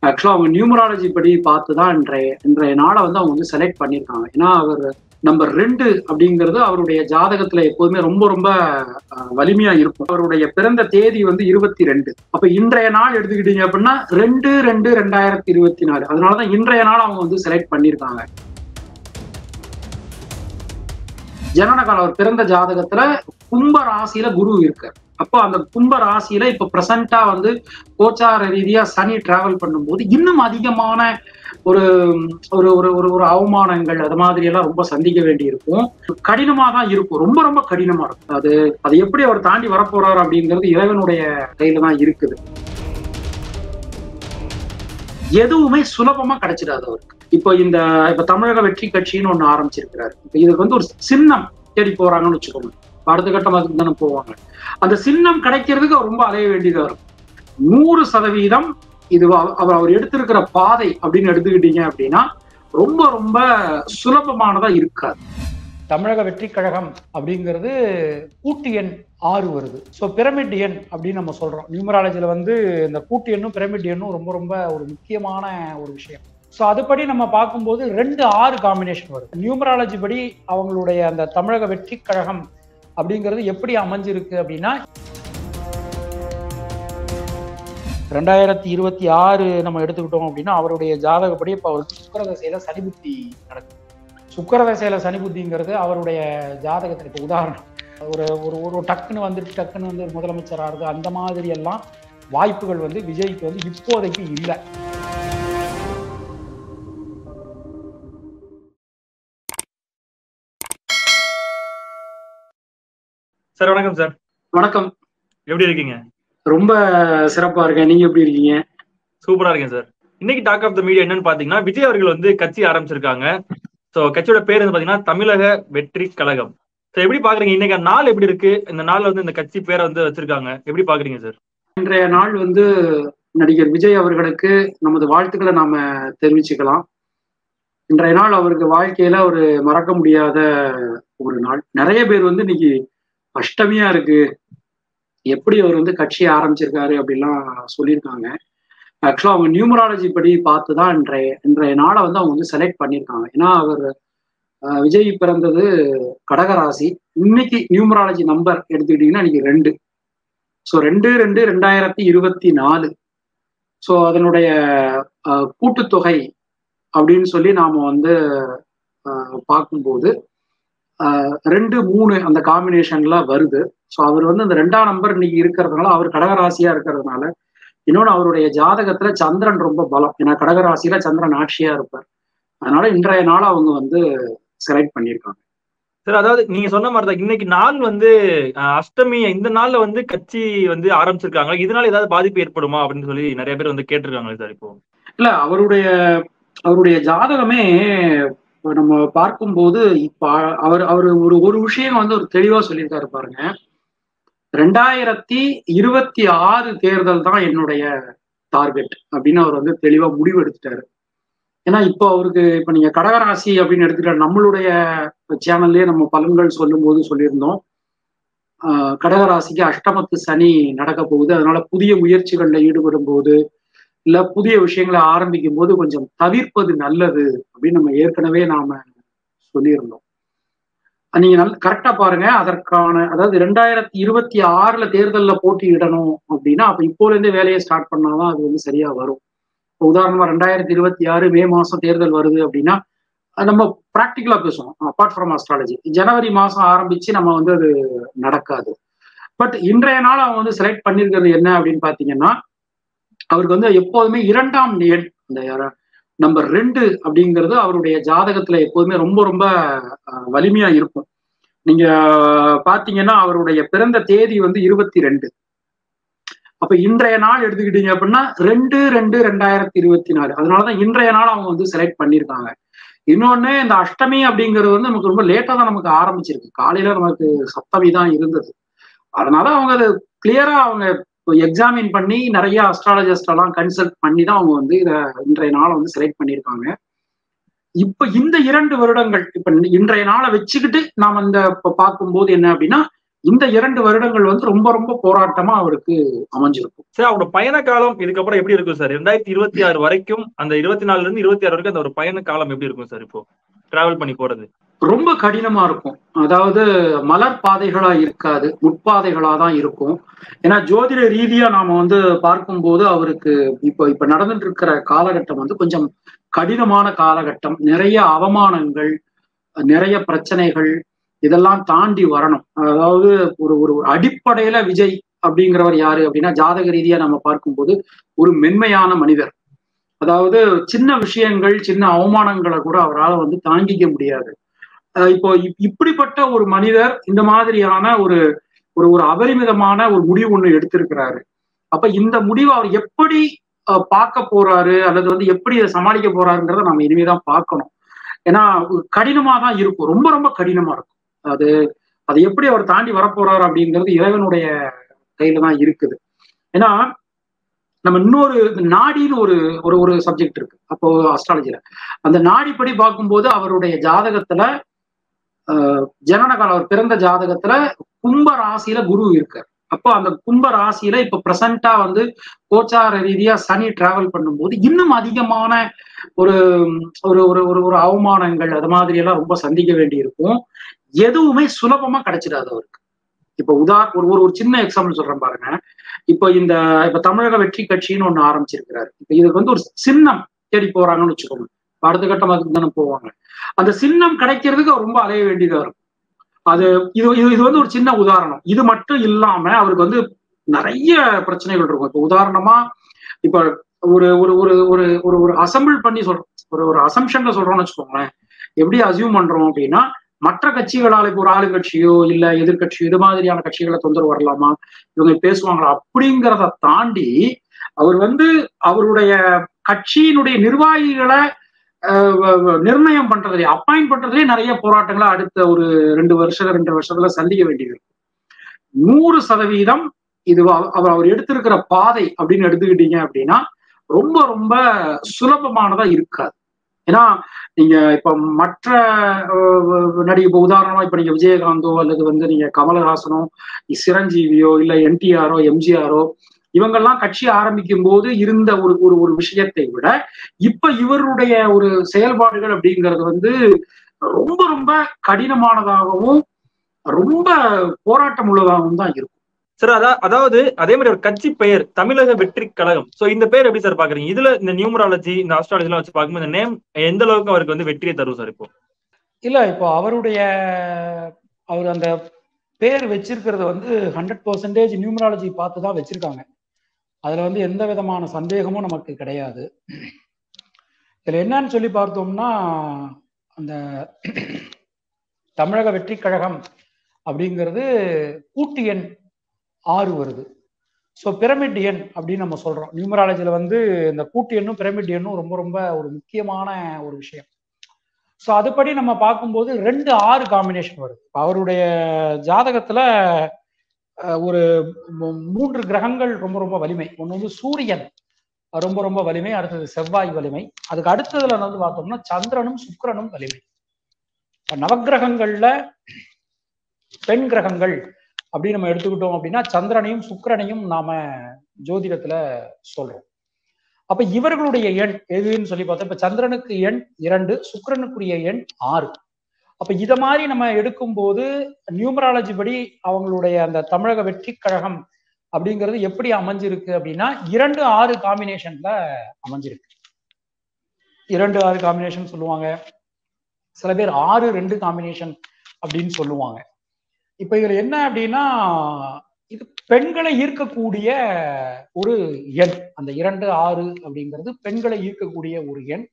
ஆக்சுவலா அவங்க நியூமராலஜி படி பார்த்துதான் இன்றைய நாளை வந்து அவங்க வந்து செலக்ட் பண்ணியிருக்காங்க. ஏன்னா அவர் நம்பர் 2 அப்படிங்கிறது அவருடைய ஜாதகத்துல எப்போதுமே ரொம்ப ரொம்ப வலிமையா இருக்கும். அவருடைய பிறந்த தேதி வந்து 22. அப்ப இன்றைய நாள் எடுத்துக்கிட்டீங்க அப்படின்னா 2/2/2024. அதனாலதான் இன்றைய நாள் அவங்க வந்து செலக்ட் பண்ணியிருக்காங்க. ஜனனகால அவர் பிறந்த ஜாதகத்துல கும்ப ராசியில குரு இருக்கார். அப்போ அந்த கும்ப ராசியில இப்ப பிரசண்டா வந்து கோச்சார ரீதியா சனி டிராவல் பண்ணும்போது இன்னும் அதிகமான ஒரு ஒரு ஒரு ஒரு ஒரு அவமானங்கள் அது மாதிரி எல்லாம் ரொம்ப சந்திக்க வேண்டி இருக்கும். கடினமா தான் இருக்கும். ரொம்ப ரொம்ப கடினமா இருக்கும். அது எப்படி அவர் தாண்டி வரப்போறாரு அப்படிங்கிறது இறைவனுடைய கையில தான் இருக்குது. எதுவுமே சுலபமா கிடைச்சிடாது அவருக்கு. இப்ப தமிழக வெற்றி கட்சின்னு ஒண்ணு ஆரம்பிச்சிருக்கிறாரு. இப்ப இதுக்கு வந்து ஒரு சின்னம் தேடி போறாங்கன்னு வச்சுக்கோங்க. அடுத்த கட்டம் அதுக்கு தானே போவாங்க. அந்த சின்னம் கிடைக்கிறதுக்கு ரொம்ப அலைய வேண்டியதா இருக்கும். 100% இது அவர் எடுத்திருக்கிற பாதை அப்படின்னு எடுத்துக்கிட்டீங்க அப்படின்னா ரொம்ப ரொம்ப சுலபமானதா இருக்காது. தமிழக வெற்றி கழகம் அப்படிங்கிறது கூட்டு எண் 6 வருது. ஸோ பிரமிட் எண் அப்படின்னு நம்ம சொல்றோம். நியூமராலஜில வந்து இந்த கூட்டு எண்ணும் பிரமிட் எண்ணும் ரொம்ப ரொம்ப ஒரு முக்கியமான ஒரு விஷயம். ஸோ அதுபடி நம்ம பார்க்கும்போது 2-6 காம்பினேஷன் வருது. நியூமராலஜி படி அவங்களுடைய அந்த தமிழக வெற்றி கழகம் அப்படிங்கிறது எப்படி அமைஞ்சிருக்கு அப்படின்னா 2026 நம்ம எடுத்துக்கிட்டோம் அப்படின்னா அவருடைய ஜாதகப்படி இப்போ அவருக்கு சுக்கிரதசையில சனி புத்தி நடக்குது. சுக்கிரதசையில சனி புத்திங்கிறது அவருடைய ஜாதகத்தில் இப்போ உதாரணம் ஒரு டக்குன்னு வந்து முதலமைச்சர் ஆகுது அந்த மாதிரி எல்லாம் வாய்ப்புகள் வந்து விஜய்க்கு வந்து இப்போதைக்கு இல்லை. சார் வணக்கம் சார். வணக்கம். எப்படி இருக்கீங்க? ரொம்ப சிறப்பா இருக்கேன். நீங்க எப்படி இருக்கீங்க? சூப்பரா இருக்கேன் சார். இன்னைக்கு டாக் ஆஃப் த மீடியா என்னன்னு பாத்தீங்கன்னா விஜய் அவர்கள் வந்து கட்சி ஆரம்பிச்சிருக்காங்க. ஸோ கட்சியோட பேர் வந்து பாத்தீங்கன்னா தமிழக வெற்றி கழகம். ஸோ எப்படி பாக்குறீங்க இன்னைக்கு நாள் எப்படி இருக்கு? இந்த நாள்ல வந்து இந்த கட்சி பேரை வந்து வச்சிருக்காங்க, எப்படி பாக்குறீங்க சார்? இன்றைய நாள் வந்து நடிகர் விஜய் அவர்களுக்கு நமது வாழ்த்துக்களை நாம தெரிவிச்சுக்கலாம். இன்றைய நாள் அவருக்கு வாழ்க்கையில ஒரு மறக்க முடியாத ஒரு நாள். நிறைய பேர் வந்து இன்னைக்கு அஷ்டமியா இருக்கு, எப்படி அவர் வந்து கட்சியை ஆரம்பிச்சிருக்காரு அப்படின்லாம் சொல்லியிருக்காங்க. ஆக்சுவலா அவங்க நியூமராலஜி படி பார்த்துதான் இன்றைய நாளை வந்து அவங்க வந்து செலக்ட் பண்ணியிருக்காங்க. ஏன்னா அவர் விஜய் பிறந்தது கடகராசி. இன்னைக்கு நியூமராலஜி நம்பர் எடுத்துக்கிட்டீங்கன்னா இன்னைக்கு 2. ஸோ 2/2/2024. ஸோ அதனுடைய கூட்டுத்தொகை அப்படின்னு சொல்லி நாம வந்து பார்க்கும்போது 2-3 அந்த காம்பினேஷன்ல வருது. ஸோ அவர் வந்து அந்த 2ஆம் நம்பர் இன்னைக்கு இருக்கிறதுனால அவர் கடகராசியா இருக்கிறதுனால, இன்னொன்று அவருடைய ஜாதகத்துல சந்திரன் ரொம்ப பலம். ஏன்னா கடகராசியில சந்திரன் ஆட்சியா இருப்பார். அதனால இன்றைய நாள் அவங்க வந்து செலக்ட் பண்ணியிருக்காங்க. சார் அதாவது நீங்க சொன்ன மாதிரிதான் இன்னைக்கு நாள் வந்து அஷ்டமி, இந்த நாள்ல வந்து கட்சி வந்து ஆரம்பிச்சிருக்காங்க. இதனால ஏதாவது பாதிப்பு ஏற்படுமா அப்படின்னு சொல்லி நிறைய பேர் வந்து கேட்டிருக்காங்க சார். இப்போ இல்ல அவருடைய ஜாதகமே நம்ம பார்க்கும்போது இப்ப அவர் ஒரு விஷயம் வந்து ஒரு தெளிவா சொல்லியிருக்காரு பாருங்க. 2026 தேர்தல் தான் என்னுடைய டார்கெட் அப்படின்னு அவர் வந்து தெளிவா முடிவு எடுத்துட்டாரு. ஏன்னா இப்ப நீங்க கடகராசி அப்படின்னு எடுத்துக்கிட்ட நம்மளுடைய சேனல்லே நம்ம பலன்கள் சொல்லும் போது சொல்லியிருந்தோம், கடகராசிக்கு அஷ்டமத்து சனி நடக்க போகுது. அதனால புதிய முயற்சிகள்ல ஈடுபடும் போது இல்ல புதிய விஷயங்களை ஆரம்பிக்கும் போது கொஞ்சம் தவிர்ப்பது நல்லது அப்படின்னு நம்ம ஏற்கனவே நாம சொல்லியிருந்தோம். நீங்க கரெக்டா பாருங்க. அதாவது 2026 தேர்தலில் போட்டியிடணும் அப்படின்னா அப்ப இப்போல இருந்தே வேலையை ஸ்டார்ட் பண்ணாதான் அது வந்து சரியா வரும். இப்போ உதாரணமா 2026 மே மாசம் தேர்தல் வருது அப்படின்னா நம்ம பிராக்டிக்கலா பேசுவோம். அப்பார்ட் ஃப்ரம் அஸ்ட்ராலஜி ஜனவரி மாசம் ஆரம்பிச்சு நம்ம வந்து அது நடக்காது. பட் இன்றைய நாள் அவங்க வந்து செலக்ட் பண்ணிருக்கிறது என்ன அப்படின்னு பாத்தீங்கன்னா, அவருக்கு வந்து எப்போதுமே 2ஆம் எண் அந்த நம்பர் 2 அப்படிங்கிறது அவருடைய ஜாதகத்துல எப்போதுமே ரொம்ப ரொம்ப வலிமையா இருக்கும். நீங்க பாத்தீங்கன்னா அவருடைய பிறந்த தேதி வந்து 22. அப்ப இன்றைய நாள் எடுத்துக்கிட்டீங்க அப்படின்னா 2/2/2024. அதனாலதான் இன்றைய நாள் அவங்க வந்து செலக்ட் பண்ணியிருக்காங்க. இன்னொன்னு இந்த அஷ்டமி அப்படிங்கிறது வந்து நமக்கு ரொம்ப லேட்டா தான் நமக்கு ஆரம்பிச்சிருக்கு. காலையில நமக்கு சப்தமி தான் இருந்தது. அதனால அவங்க அதை கிளியரா அவங்க எக்ஸாமின் பண்ணி நிறைய அஸ்ட்ராலஜிஸ்ட் எல்லாம் கன்சல்ட் பண்ணி தான் அவங்க வந்து இன்றைய நாளை வந்து செலக்ட் பண்ணியிருக்காங்க. இப்ப இந்த 2 வருடங்கள் இப்ப இன்றைய நாளை வச்சுக்கிட்டு நாம இந்த பார்க்கும்போது என்ன அப்படின்னா இந்த 2 வருடங்கள் வந்து ரொம்ப ரொம்ப போராட்டமா அவருக்கு அமைஞ்சிருக்கும். சார் அவரோட பயண காலம் இதுக்கப்புறம் எப்படி இருக்கும் சார்? 2026 வரைக்கும் அந்த 24ல இருந்து 26 வரைக்கும் அந்த ஒரு பயண காலம் எப்படி இருக்கும் சார்? இப்போ டிராவல் பண்ணி போறது ரொம்ப கடினமா இருக்கும். அதாவது மலர் பாதைகளா இருக்காது, முட்பாதைகளா தான் இருக்கும். ஏன்னா ஜோதிட ரீதியா நாம வந்து பார்க்கும்போது அவருக்கு இப்ப நடந்துட்டு இருக்கிற காலகட்டம் வந்து கொஞ்சம் கடினமான காலகட்டம். நிறைய அவமானங்கள், நிறைய பிரச்சனைகள் இதெல்லாம் தாண்டி வரணும். அதாவது ஒரு ஒரு ஒரு அடிப்படையில விஜய் அப்படிங்கிறவர் யாரு அப்படின்னா, ஜாதக ரீதியா நம்ம பார்க்கும்போது ஒரு மென்மையான மனிதர். அதாவது சின்ன விஷயங்கள், சின்ன அவமானங்களை கூட அவரால் வந்து தாங்கிக்க முடியாது. இப்போ இப்படிப்பட்ட ஒரு மனிதர் இந்த மாதிரியான ஒரு ஒரு ஒரு அபரிமிதமான ஒரு முடிவு ஒண்ணு எடுத்திருக்கிறாரு. அப்ப இந்த முடிவை அவர் எப்படி பார்க்க போறாரு அல்லது வந்து எப்படி இதை சமாளிக்க போறாருங்கிறத நம்ம இனிமேதான் பார்க்கணும். ஏன்னா கடினமா தான் இருக்கும், ரொம்ப ரொம்ப கடினமா இருக்கும். அது அது எப்படி அவர் தாண்டி வரப்போறாரு அப்படிங்கிறது இறைவனுடைய கையில தான் இருக்குது. ஏன்னா நம்ம இன்னொரு நாடின்னு ஒரு ஒரு ஒரு சப்ஜெக்ட் இருக்கு அப்போ அஸ்ட்ராலஜில. அந்த நாடிப்படி பார்க்கும்போது அவருடைய ஜாதகத்துல ஜனனகால அவர் பிறந்த ஜாதகத்துல கும்ப ராசியில குரு இருக்கார். அப்போ அந்த கும்ப ராசியில இப்ப பிரசண்டா வந்து கோச்சார ரீதியா சனி டிராவல் பண்ணும்போது இன்னும் அதிகமான ஒரு ஒரு ஒரு ஒரு ஒரு அவமானங்கள் அது மாதிரி எல்லாம் ரொம்ப சந்திக்க வேண்டி இருக்கும். எதுவுமே சுலபமா கிடைச்சிடாது அவருக்கு. இப்ப ஒரு ஒரு சின்ன எக்ஸாம்பிள் சொல்றேன் பாருங்க. இப்ப தமிழக வெற்றி கட்சின்னு ஒண்ணு ஆரம்பிச்சிருக்கிறாரு. இப்ப இதுக்கு வந்து ஒரு சின்னம் தேடி போறாங்கன்னு வச்சுக்கோங்க. அடுத்த கட்டம் அதுக்கு தானே போவாங்க. அந்த சின்னம் கிடைக்கிறதுக்கு அவர் ரொம்ப அலைய வேண்டியதா இருக்கும். அது இது இது வந்து ஒரு சின்ன உதாரணம். இது மட்டும் இல்லாம அவருக்கு வந்து நிறைய பிரச்சனைகள் இருக்கும். இப்ப உதாரணமா இப்ப ஒரு ஒரு ஒரு ஒரு ஒரு ஒரு அசம்பிள் பண்ணி சொல்றோம், ஒரு அசம்ஷன்ல சொல்றோம்னு வச்சுக்கோங்களேன். எப்படி அசியூம் பண்றோம் அப்படின்னா, மற்ற கட்சிகளால் இப்போ ஒரு ஆளுங்கட்சியோ இல்ல எதிர்கட்சியோ இது மாதிரியான கட்சிகளை தொந்தரவு வரலாமா, இவங்க பேசுவாங்களா அப்படிங்கிறத தாண்டி அவர் வந்து அவருடைய கட்சியினுடைய நிர்வாகிகளை நிர்ணயம் பண்றதுலயே அப்பாயிண்ட் பண்றதுலயே நிறைய போராட்டங்களை அடுத்த ஒரு 2 வருஷத்துல சந்திக்க வேண்டியது. 100% இது அவர் எடுத்திருக்கிற பாதை அப்படின்னு எடுத்துக்கிட்டீங்க அப்படின்னா ரொம்ப ரொம்ப சுலபமானதா இருக்காது. ஏன்னா நீங்க இப்ப மற்ற நடிகை இப்ப உதாரணமா இப்ப நீங்க விஜயகாந்தோ அல்லது வந்து நீங்க கமலஹாசனோ சிரஞ்சீவியோ இல்ல என்டிஆரோ எம்ஜிஆரோ இவங்கெல்லாம் கட்சி ஆரம்பிக்கும் போது இருந்த ஒரு ஒரு ஒரு விஷயத்தை விட இப்ப இவருடைய ஒரு செயல்பாடுகள் அப்படிங்கிறது வந்து ரொம்ப ரொம்ப கடினமானதாகவும் ரொம்ப போராட்டம் உள்ளதாகவும் தான் இருக்கும். சார். அதாவது அதே மாதிரி ஒரு கட்சி பெயர் தமிழக வெற்றி கழகம். சோ இந்த பேர் எப்படி சார் பாக்குறீங்க? இதுல இந்த நியூமராலஜி இந்த ஆஸ்ட்ராலஜி எல்லாம் வச்சு பார்க்கும்போது இந்த நேம் எந்த அளவுக்கு அவருக்கு வந்து வெற்றியை தரும் சார்? இப்போ இல்ல இப்போ அவர் அந்த பேர் வச்சிருக்கிறது வந்து 100% நியூமராலஜி பார்த்து தான் வச்சிருக்காங்க. அதுல வந்து எந்த விதமான சந்தேகமும் நமக்கு கிடையாது. இதுல என்னன்னு சொல்லி பார்த்தோம்னா, அந்த தமிழக வெற்றி கழகம் அப்படிங்கிறது கூட்டு எண் 6 வருது. ஸோ பிரமிட் எண் அப்படின்னு நம்ம சொல்றோம். நியூமராலஜில வந்து இந்த கூட்டு எண்ணும் பிரமிட் எண்ணும் ரொம்ப ரொம்ப ஒரு முக்கியமான ஒரு விஷயம். ஸோ அதுபடி நம்ம பார்க்கும்போது 2-6 காம்பினேஷன் வருது. அவருடைய ஜாதகத்துல ஒரு 3 கிரகங்கள் ரொம்ப ரொம்ப வலிமை. ஒன்று வந்து சூரியன் ரொம்ப ரொம்ப வலிமை, அடுத்தது செவ்வாய் வலிமை, அதுக்கு அடுத்ததுல வந்து பார்த்தோம்னா சந்திரனும் சுக்கிரனும் வலிமை. நவகிரகங்கள்ல பெண் கிரகங்கள் அப்படின்னு நம்ம எடுத்துக்கிட்டோம் அப்படின்னா சந்திரனையும் சுக்கிரனையும் நாம ஜோதிடத்துல சொல்றோம். அப்ப இவர்களுடைய எண் எதுன்னு சொல்லி பார்த்தோம். இப்ப சந்திரனுக்கு எண் 2, சுக்கிரனுக்குரிய எண் 6. அப்ப இத மாதிரி நம்ம எடுக்கும்போது நியூமராலஜி படி அவங்களுடைய அந்த தமிழக வெற்றி கழகம் அப்படிங்கிறது எப்படி அமைஞ்சிருக்கு அப்படின்னா 2-6 காம்பினேஷன்ல அமைஞ்சிருக்கு. 2-6 காம்பினேஷன் சொல்லுவாங்க, சில பேர் 6-2 காம்பினேஷன் அப்படின்னு சொல்லுவாங்க. இப்ப இதுல என்ன அப்படின்னா, இது பெண்களை ஈர்க்கக்கூடிய ஒரு எண். அந்த 2-6 அப்படிங்கிறது பெண்களை ஈர்க்கக்கூடிய ஒரு எண்.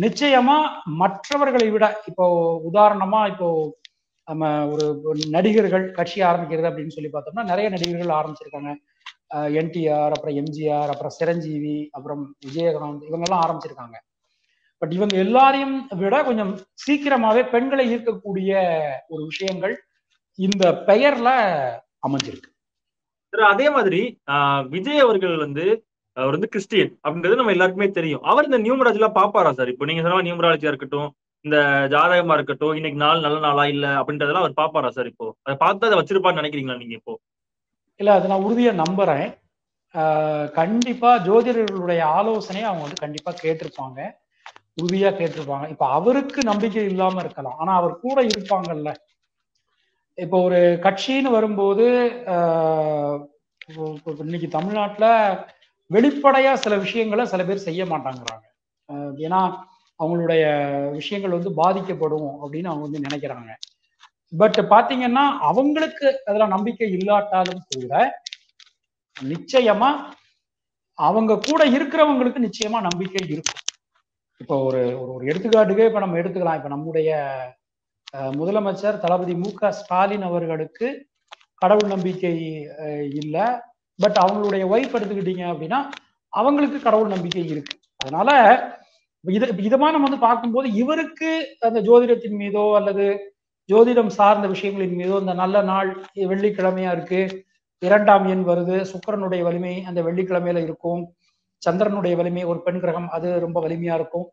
நிச்சயமா மற்றவர்களை விட இப்போ உதாரணமா இப்போ நம்ம ஒரு நடிகர்கள் கட்சி ஆரம்பிக்கிறது அப்படின்னு சொல்லி பார்த்தோம்னா நிறைய நடிகர்கள் ஆரம்பிச்சிருக்காங்க. என்டிஆர், அப்புறம் எம்ஜிஆர், அப்புறம் சிரஞ்சீவி, அப்புறம் விஜயகாந்த், இவங்கெல்லாம் ஆரம்பிச்சிருக்காங்க. பட் இவங்க எல்லாரையும் விட கொஞ்சம் சீக்கிரமாவே பெண்களை ஈர்க்கக்கூடிய ஒரு விஷயங்கள் இந்த பெயர்ல அமைஞ்சிருக்கு. அதே மாதிரி விஜய் அவர்கள் வந்து அவர் வந்து கிறிஸ்டியன் அப்படின்றது நம்ம எல்லாருக்குமே தெரியும். அவர் இந்த நியூமராலஜி எல்லாம் பாப்பாரா சார்? இப்போ நீங்க சொன்ன நியூமராலஜியா இருக்கட்டும், இந்த ஜாதகமா இருக்கட்டும், இன்னைக்கு நாள் நல்ல நாளா இல்ல அப்படின்றதெல்லாம் அவர் பாப்பாரா சார்? இப்போ அதை பார்த்து அதை வச்சிருப்பான்னு நினைக்கிறீங்களா நீங்க இப்போ? இல்ல, அதை நான் உறுதியா நம்புறேன். கண்டிப்பா ஜோதிடர்களுடைய ஆலோசனையை அவங்க வந்து கண்டிப்பா கேட்டிருப்பாங்க, உறுதியா கேட்டிருப்பாங்க. இப்ப அவருக்கு நம்பிக்கை இல்லாம இருக்கலாம், ஆனா அவர் கூட இருப்பாங்கல்ல. இப்போ ஒரு கட்சின்னு வரும்போது இன்னைக்கு தமிழ்நாட்டுல வெளிப்படையா சில விஷயங்களை சில பேர் செய்ய மாட்டாங்கிறாங்க. ஏன்னா அவங்களுடைய விஷயங்கள் வந்து பாதிக்கப்படும் அப்படின்னு அவங்க வந்து நினைக்கிறாங்க. பட் பாத்தீங்கன்னா அவங்களுக்கு அதுல நம்பிக்கை இல்லாட்டாலும் கூட நிச்சயமா அவங்க கூட இருக்கிறவங்களுக்கு நிச்சயமா நம்பிக்கை இருக்கும். இப்போ ஒரு ஒரு எடுத்துக்காட்டுக்கே இப்ப நம்ம எடுத்துக்கலாம். இப்ப நம்முடைய முதலமைச்சர் தளபதி மு.க.ஸ்டாலின் அவர்களுக்கு கடவுள் நம்பிக்கை இல்லை. பட் அவங்களுடைய ஒய்ஃப் எடுத்துக்கிட்டீங்க அப்படின்னா அவங்களுக்கு கடவுள் நம்பிக்கை இருக்கு. அதனால இதமா நம்ம வந்து பார்க்கும்போது இவருக்கு அந்த ஜோதிடத்தின் மீதோ அல்லது ஜோதிடம் சார்ந்த விஷயங்களின் மீதோ இந்த நல்ல நாள் வெள்ளிக்கிழமையா இருக்கு, 2ஆம் எண் வருது, சுக்கிரனுடைய வலிமை அந்த வெள்ளிக்கிழமையில இருக்கும், சந்திரனுடைய வலிமை ஒரு பெண் கிரகம் அது ரொம்ப வலிமையா இருக்கும்,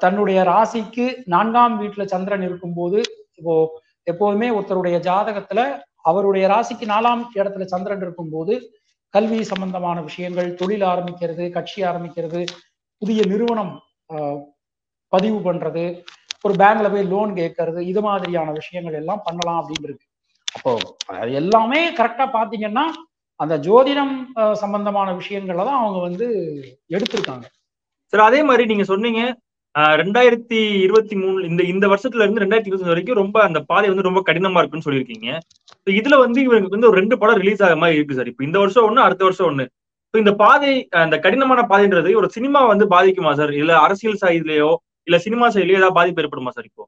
தன்னுடைய ராசிக்கு 4ஆம் வீட்டுல சந்திரன் இருக்கும்போது, இப்போ எப்போதுமே ஒருத்தருடைய ஜாதகத்துல அவருடைய ராசிக்கு 4ஆம் இடத்துல சந்திரன் இருக்கும்போது கல்வி சம்பந்தமான விஷயங்கள், தொழில் ஆரம்பிக்கிறது, கட்சி ஆரம்பிக்கிறது, புதிய நிறுவனம் பதிவு பண்றது, ஒரு பேங்க்ல போய் லோன் கேட்கறது, இது மாதிரியான விஷயங்கள் எல்லாம் பண்ணலாம் அப்படின்னு இருக்கு. அப்போ எல்லாமே கரெக்டா பாத்தீங்கன்னா அந்த ஜோதிடம் சம்பந்தமான விஷயங்கள்ல தான் அவங்க வந்து எடுத்திருக்காங்க. சார் அதே மாதிரி நீங்க சொன்னீங்க 2023 இந்த வருஷத்துல இருந்து 2020 வரைக்கும் ரொம்ப அந்த பாதை வந்து ரொம்ப கடினமா இருக்குன்னு சொல்லியிருக்கீங்க. இதுல வந்து இவருக்கு வந்து ஒரு 2 படம் ரிலீஸ் ஆகிற மாதிரி இருக்கு சார். இப்போ இந்த வருஷம் ஒண்ணு, அடுத்த வருஷம் ஒண்ணு. இந்த பாதை, அந்த கடினமான பாதைன்றது ஒரு சினிமா வந்து பாதிக்குமா சார்? இல்ல அரசியல் சைட்லயோ இல்ல சினிமா சைட்லயோ ஏதாவது பாதிப்பு ஏற்படுமா சார்? இப்போ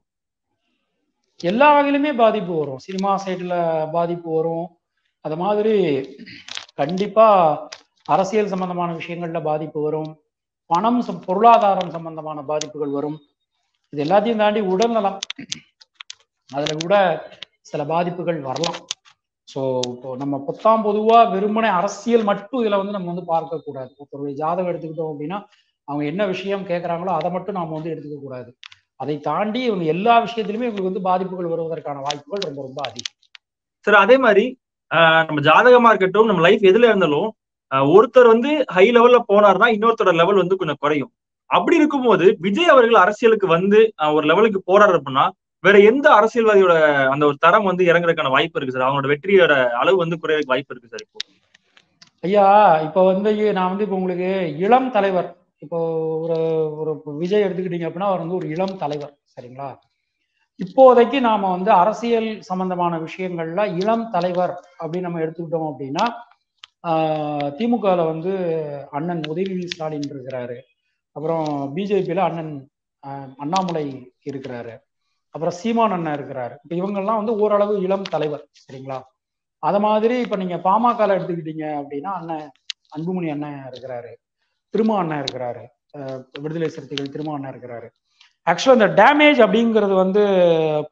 எல்லா வகையிலுமே பாதிப்பு வரும். சினிமா சைட்ல பாதிப்பு வரும், அது மாதிரி கண்டிப்பா அரசியல் சம்பந்தமான விஷயங்கள்ல பாதிப்பு வரும், பணம் பொருளாதாரம் சம்பந்தமான பாதிப்புகள் வரும். இது எல்லாத்தையும் தாண்டி உடல்நலம், அதுல கூட சில பாதிப்புகள் வரலாம். ஸோ இப்போ நம்ம பொதுவா வெறுமனே அரசியல் மட்டும் இதுல வந்து நம்ம வந்து பார்க்க கூடாது. ஒருத்தருடைய ஜாதகம் எடுத்துக்கிட்டோம் அப்படின்னா அவங்க என்ன விஷயம் கேட்கறாங்களோ அதை மட்டும் நாம வந்து எடுத்துக்க கூடாது. அதை தாண்டி இவங்க எல்லா விஷயத்திலுமே இவங்களுக்கு வந்து பாதிப்புகள் வருவதற்கான வாய்ப்புகள் ரொம்ப ரொம்ப அதிகம். சார் அதே மாதிரி நம்ம ஜாதகமா இருக்கட்டும், நம்ம லைஃப் எதுல இருந்தாலும் ஒருத்தர் வந்து ஹை லெவல்ல போனார்னா இன்னொருத்தரோட லெவல் வந்து கொஞ்சம் குறையும். அப்படி இருக்கும்போது விஜய் அவர்கள் அரசியலுக்கு வந்து ஒரு லெவலுக்கு போறாரு அப்படின்னா வேற எந்த அரசியல்வாதியோட அந்த ஒரு தரம் வந்து இறங்குறதுக்கான வாய்ப்பு இருக்கு சார்? அவங்களோட வெற்றியோட அளவு வந்து குறையறதுக்கு வாய்ப்பு இருக்கு சார் இப்போ? ஐயா, இப்போ வந்து நான் வந்து இப்போ உங்களுக்கு இளம் தலைவர், இப்போ ஒரு ஒரு விஜய் எடுத்துக்கிட்டீங்க அப்படின்னா அவர் வந்து ஒரு இளம் தலைவர், சரிங்களா? இப்போதைக்கு நாம வந்து அரசியல் சம்பந்தமான விஷயங்கள்ல இளம் தலைவர் அப்படின்னு நம்ம எடுத்துக்கிட்டோம் அப்படின்னா திமுகல வந்து அண்ணன் உதயநிதி ஸ்டாலின் இருக்கிறாரு, அப்புறம் பிஜேபியில அண்ணன் அண்ணாமலை இருக்கிறாரு, அப்புறம் சீமான் அண்ணன் இருக்கிறாரு. இப்ப இவங்கெல்லாம் வந்து ஓரளவு இளம் தலைவர், சரிங்களா? அத மாதிரி இப்ப நீங்க பாமக எடுத்துக்கிட்டீங்க அப்படின்னா அண்ணன் அன்புமணி அண்ணன் இருக்கிறாரு, திருமா அண்ணன் இருக்கிறாரு, விடுதலை சிறுத்தைகள் திருமா அண்ணன் இருக்கிறாரு. ஆக்சுவலா இந்த டேமேஜ் அப்படிங்கிறது வந்து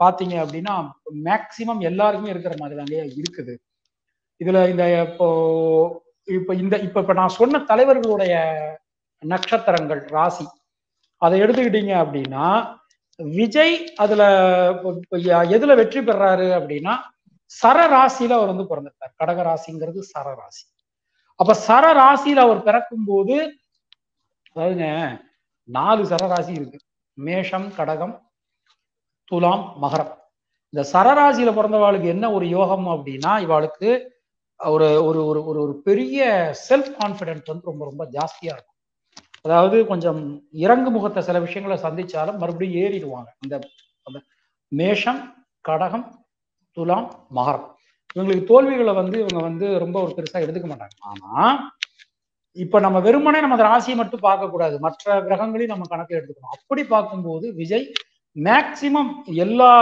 பாத்தீங்க அப்படின்னா மேக்சிமம் எல்லாருக்குமே இருக்கிற மாதிரி தாங்க இருக்குது. இதுல இந்த இப்ப நான் சொன்ன தலைவர்களுடைய நட்சத்திரங்கள் ராசி அதை எடுத்துக்கிட்டீங்க அப்படின்னா விஜய் அதுல எதுல வெற்றி பெறாரு அப்படின்னா சரராசியில அவர் வந்து பிறந்திருக்காரு. கடகராசிங்கிறது சரராசி. அப்ப சரராசியில அவர் பிறக்கும் போது, அதாவதுங்க 4 சரராசி இருக்கு, மேஷம், கடகம், துலாம், மகரம். இந்த சரராசியில பிறந்தவாளுக்கு என்ன ஒரு யோகம் அப்படின்னா இவாளுக்கு ஒரு ஒரு ஒரு ஒரு பெரிய செல்ஃப் கான்பிடன்ஸ் வந்து ரொம்ப ரொம்ப ஜாஸ்தியா இருக்கும். அதாவது கொஞ்சம் இறங்கு முகத்தை சில விஷயங்களை சந்திச்சாலும் மறுபடியும் ஏறிடுவாங்க. இந்த மேஷம், கடகம், துலாம், மகரம் இவங்களுக்கு தோல்விகளை வந்து இவங்க வந்து ரொம்ப ஒரு பெருசா எடுத்துக்க மாட்டாங்க. ஆனா இப்ப நம்ம வெறுமனே நம்ம ராசியை மட்டும் பார்க்க கூடாது, மற்ற கிரகங்களையும் நம்ம கணக்கில் எடுத்துக்கணும். அப்படி பார்க்கும்போது விஜய் மேக்சிமம்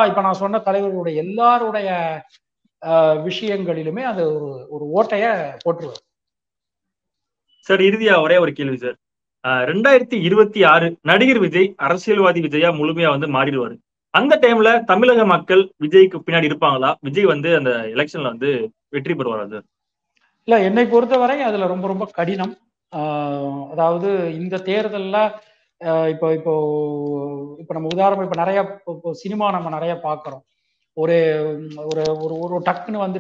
இப்ப நான் சொன்ன தலைவர்களுடைய எல்லாருடைய விஷயங்களிலுமே அது ஒரு ஓட்டைய போட்டுருவார். சார் இறுதியா ஒரே ஒரு கேள்வி சார். 2026 நடிகர் விஜய் அரசியல்வாதி விஜயா முழுமையா வந்து மாறிடுவாரு. அந்த டைம்ல தமிழக மக்கள் விஜய்க்கு பின்னாடி இருப்பாங்களா? விஜய் வந்து அந்த எலெக்ஷன்ல வந்து வெற்றி பெறுவாரா சார்? இல்ல, என்னை பொறுத்தவரை அதுல ரொம்ப ரொம்ப கடினம். அதாவது இந்த தேர்தல்ல இப்போ இப்போ இப்போ நம்ம உதாரணம் இப்போ நிறைய சினிமா நம்ம நிறைய பார்க்குறோம். ஒரு ஒரு ஒரு ஒரு டக்குன்னு வந்து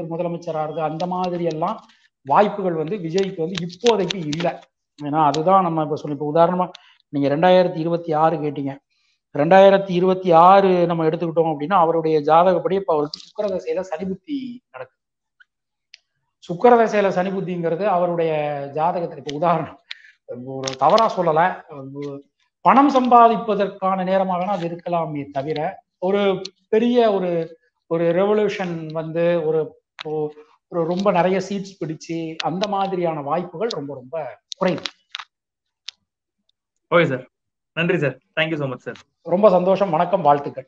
ஒரு முதலமைச்சர் ஆகுது, அந்த மாதிரி எல்லாம் வாய்ப்புகள் வந்து விஜய்க்கு வந்து இப்போதைக்கு இல்லை. ஏன்னா அதுதான் நம்ம இப்போ இப்போ உதாரணமா நீங்க 2026 கேட்டீங்க. 2026 நம்ம எடுத்துக்கிட்டோம் அப்படின்னா அவருடைய ஜாதகப்படி இப்போ அவருக்கு சுக்கிரதசையில சனி புத்தி நடக்குது. சுக்கிரதசையில சனி புத்திங்கிறது அவருடைய ஜாதகத்தில் இப்போ உதாரணம் ஒரு தவறா சொல்லலை, பணம் சம்பாதிப்பதற்கான நேரமாக அது இருக்கலாமே தவிர ஒரு பெரிய ஒரு ஒரு ரெவல்யூஷன் வந்து ஒரு ஒரு ரொம்ப நிறைய சீட்ஸ் பிடிச்சு அந்த மாதிரியான வாய்ப்புகள் ரொம்ப ரொம்ப குறைவு. ஓகே சார், நன்றி sir, thank you so much sir. ரொம்ப சந்தோஷம், வணக்கம், வாழ்த்துக்கள்.